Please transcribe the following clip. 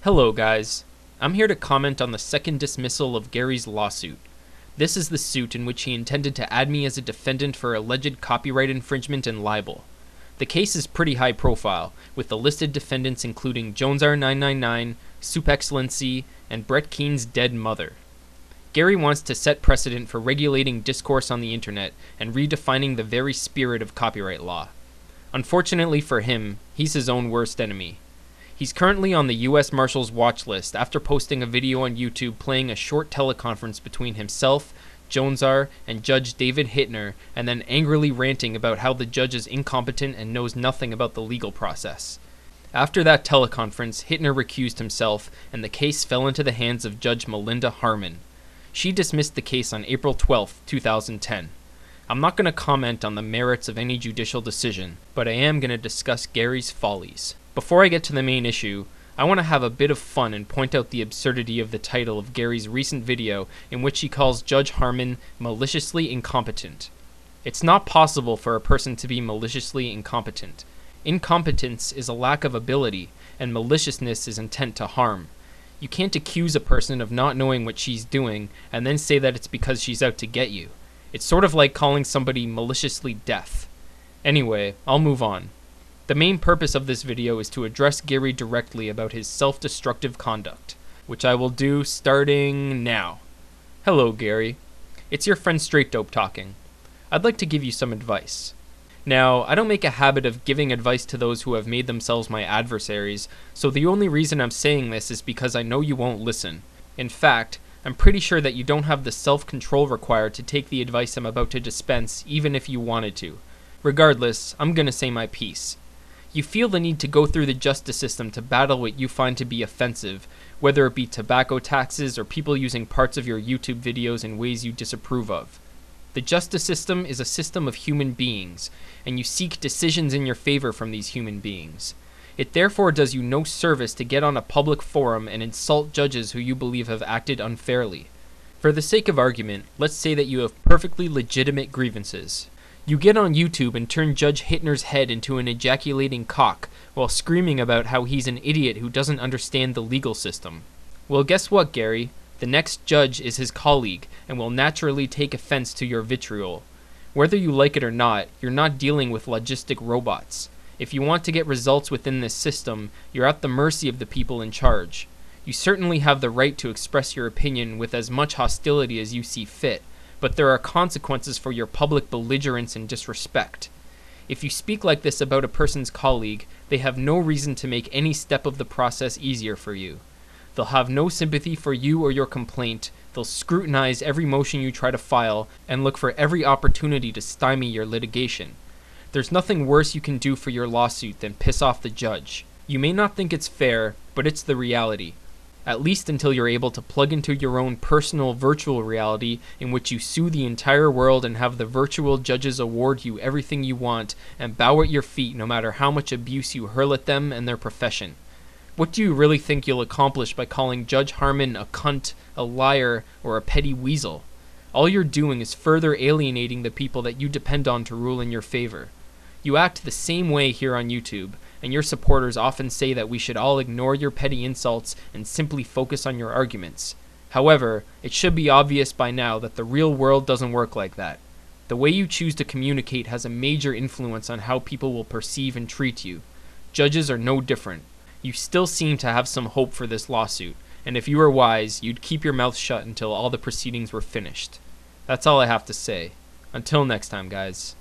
Hello guys, I'm here to comment on the second dismissal of Gary's lawsuit. This is the suit in which he intended to add me as a defendant for alleged copyright infringement and libel. The case is pretty high profile, with the listed defendants including JonesR999, Soup Excellency, and Brett Keene's dead mother. Gary wants to set precedent for regulating discourse on the internet and redefining the very spirit of copyright law. Unfortunately for him, he's his own worst enemy. He's currently on the US Marshals watch list after posting a video on YouTube playing a short teleconference between himself, JonesR, and Judge David Hittner, and then angrily ranting about how the judge is incompetent and knows nothing about the legal process. After that teleconference, Hittner recused himself, and the case fell into the hands of Judge Melinda Harmon. She dismissed the case on April 12, 2010. I'm not going to comment on the merits of any judicial decision, but I am going to discuss Gary's follies. Before I get to the main issue, I want to have a bit of fun and point out the absurdity of the title of Gary's recent video in which he calls Judge Harmon maliciously incompetent. It's not possible for a person to be maliciously incompetent. Incompetence is a lack of ability, and maliciousness is intent to harm. You can't accuse a person of not knowing what she's doing and then say that it's because she's out to get you. It's sort of like calling somebody maliciously deaf. Anyway, I'll move on. The main purpose of this video is to address Gary directly about his self-destructive conduct, which I will do starting now. Hello, Gary. It's your friend Straight Dope talking. I'd like to give you some advice. Now, I don't make a habit of giving advice to those who have made themselves my adversaries, so the only reason I'm saying this is because I know you won't listen. In fact, I'm pretty sure that you don't have the self-control required to take the advice I'm about to dispense, even if you wanted to. Regardless, I'm gonna say my piece. You feel the need to go through the justice system to battle what you find to be offensive, whether it be tobacco taxes or people using parts of your YouTube videos in ways you disapprove of. The justice system is a system of human beings, and you seek decisions in your favor from these human beings. It therefore does you no service to get on a public forum and insult judges who you believe have acted unfairly. For the sake of argument, let's say that you have perfectly legitimate grievances. You get on YouTube and turn Judge Hittner's head into an ejaculating cock while screaming about how he's an idiot who doesn't understand the legal system. Well, guess what, Gary? The next judge is his colleague and will naturally take offense to your vitriol. Whether you like it or not, you're not dealing with logistic robots. If you want to get results within this system, you're at the mercy of the people in charge. You certainly have the right to express your opinion with as much hostility as you see fit, but there are consequences for your public belligerence and disrespect. If you speak like this about a person's colleague, they have no reason to make any step of the process easier for you. They'll have no sympathy for you or your complaint, they'll scrutinize every motion you try to file, and look for every opportunity to stymie your litigation. There's nothing worse you can do for your lawsuit than piss off the judge. You may not think it's fair, but it's the reality. At least until you're able to plug into your own personal virtual reality in which you sue the entire world and have the virtual judges award you everything you want and bow at your feet no matter how much abuse you hurl at them and their profession. What do you really think you'll accomplish by calling Judge Harmon a cunt, a liar, or a petty weasel? All you're doing is further alienating the people that you depend on to rule in your favor. You act the same way here on YouTube, and your supporters often say that we should all ignore your petty insults and simply focus on your arguments. However, it should be obvious by now that the real world doesn't work like that. The way you choose to communicate has a major influence on how people will perceive and treat you. Judges are no different. You still seem to have some hope for this lawsuit, and if you were wise, you'd keep your mouth shut until all the proceedings were finished. That's all I have to say. Until next time, guys.